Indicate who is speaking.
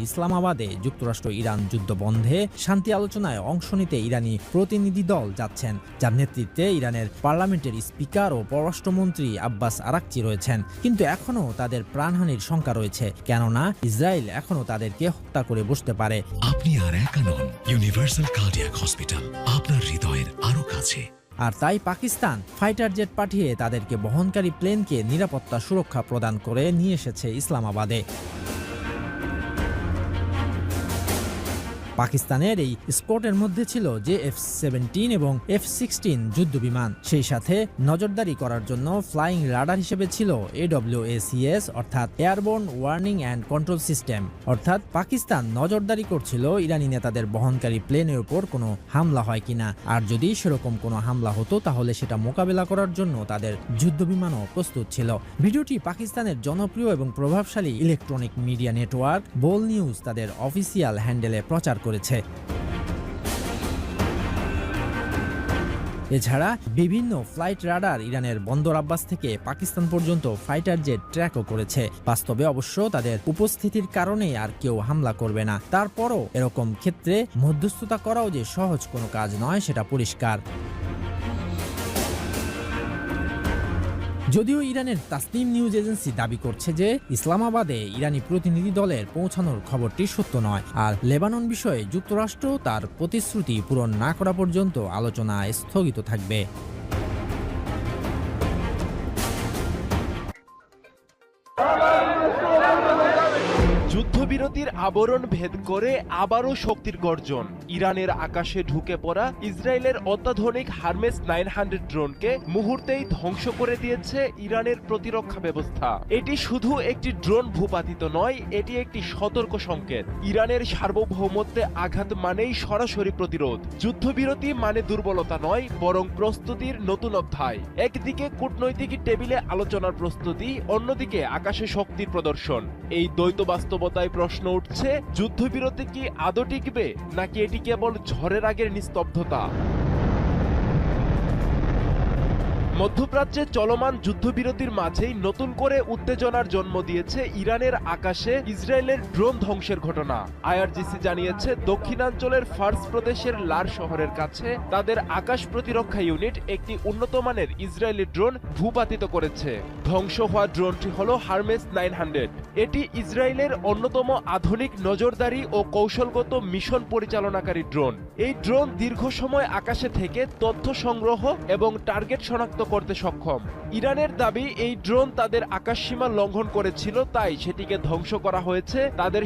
Speaker 1: ইসলামাবাদে যুক্তরাষ্ট্র ইরান যুদ্ধ বন্ধে শান্তি আলোচনায় অংশ নিতে ইরানি প্রতিনিধি দল যাচ্ছেন, যার নেতৃত্বে ইরানের পার্লামেন্টের স্পিকার ও পররাষ্ট্রমন্ত্রী আব্বাস আরাকচি রয়েছেন। কিন্তু এখনও তাদের প্রাণহানির শঙ্কা রয়েছে, কেননা ইসরায়েল এখনও তাদেরকে হত্যা করে বসতে পারে।
Speaker 2: আপনি আর একা নন, ইউনিভার্সাল কার্ডিয়াক হসপিটাল আপনার হৃদয়ের আরো কাছে।
Speaker 1: আর তাই পাকিস্তান ফাইটার জেট পাঠিয়ে তাদেরকে বহনকারী প্লেনকে নিরাপত্তা সুরক্ষা প্রদান করে নিয়ে এসেছে ইসলামাবাদে। পাকিস্তানের এই স্কোয়াডের মধ্যে ছিল F-17 এবং F-16 যুদ্ধবিমান। সেই সাথে নজরদারি করার জন্য ফ্লাইং রাডার হিসেবে ছিল AWACS অর্থাৎ airborne warning and control system. অর্থাৎ পাকিস্তান নজরদারি করছিল ইরানি নেতাদের বহনকারী প্লেনের উপর কোনো হামলা হয় কিনা, আর যদি সেরকম কোনো হামলা হতো তাহলে সেটা মোকাবেলা করার জন্য তাদের যুদ্ধবিমানও প্রস্তুত ছিল। ভিডিওটি পাকিস্তানের জনপ্রিয় এবং প্রভাবশালী ইলেকট্রনিক মিডিয়া নেটওয়ার্ক বোল নিউজ তাদের অফিসিয়াল হ্যান্ডেলে প্রচার করেছে। এছাড়া বিভিন্ন ফ্লাইট রাডার ইরানের বন্দর আব্বাস থেকে পাকিস্তান পর্যন্ত ফাইটার জেট ট্র্যাকও করেছে। বাস্তবে অবশ্য তাদের উপস্থিতির কারণে আর কেউ হামলা করবে না। তারপরও এরকম ক্ষেত্রে মধ্যস্থতা করাও যে সহজ কোনো কাজ নয় সেটা পরিষ্কার। যদিও ইরানের তাসনিম নিউজ এজেন্সি দাবি করছে যে ইসলামাবাদে ইরানি প্রতিনিধি দলের পৌঁছানোর খবরটি সত্য নয়, আর লেবানন বিষয়ে যুক্তরাষ্ট্র তার প্রতিশ্রুতি পূরণ না করা পর্যন্ত আলোচনা স্থগিত থাকবে।
Speaker 3: যুদ্ধবিরতির আবরণ ভেদ করে আবারও শক্তির গর্জন। ইরানের আকাশে ঢুকে পড়া ইসরায়েলের অত্যাধুনিক হারমেস 900 ড্রোনকে মুহূর্তেই ধ্বংস করে দিয়েছে ইরানের প্রতিরক্ষা ব্যবস্থা। এটি শুধু একটি ড্রোন ভূপাতিত নয়, এটি একটি সতর্ক সংকেত। ইরানের সার্বভৌমত্বে আঘাত মানেই সরাসরি প্রতিরোধ। যুদ্ধবিরতি মানে দুর্বলতা নয়, বরং প্রস্তুতির নতুন অধ্যায়। একদিকে কূটনৈতিক টেবিলে আলোচনার প্রস্তুতি, অন্যদিকে আকাশে শক্তির প্রদর্শন। এই দ্বৈত বাস্তবতায় প্রশ্ন উঠছে, যুদ্ধবিরতি কি আদৌ টিকবে, নাকি এটি কেবল ঝড়ের আগের নিস্তব্ধতা? মধ্যপ্রাচ্যে চলমান যুদ্ধবিরতির মাঝেই নতুন করে উত্তেজনার জন্ম দিয়েছে ইরানের আকাশে ইসরায়েলের ড্রোন ধ্বংসের ঘটনা। আইআরজিসি জানিয়েছে, দক্ষিণাঞ্চলের ফার্স প্রদেশের লার শহরের কাছে তাদের আকাশ প্রতিরক্ষা ইউনিট একটি উন্নত মানের ইসরায়েলি ড্রোন ভূপাতিত করেছে। ধ্বংস হওয়া ড্রোনটি হল হারমেস 900। এটি ইসরায়েলের অন্যতম আধুনিক নজরদারি ও কৌশলগত মিশন পরিচালনাকারী ড্রোন। এই ড্রোন দীর্ঘ সময় আকাশে থেকে তথ্য সংগ্রহ এবং টার্গেট শনাক্ত করতে সক্ষম। ইরানের দাবি, এই ড্রোন তাদের আকাশসীমা লঙ্ঘন করেছিল, তাই সেটিকে ধ্বংস করা হয়েছে তাদের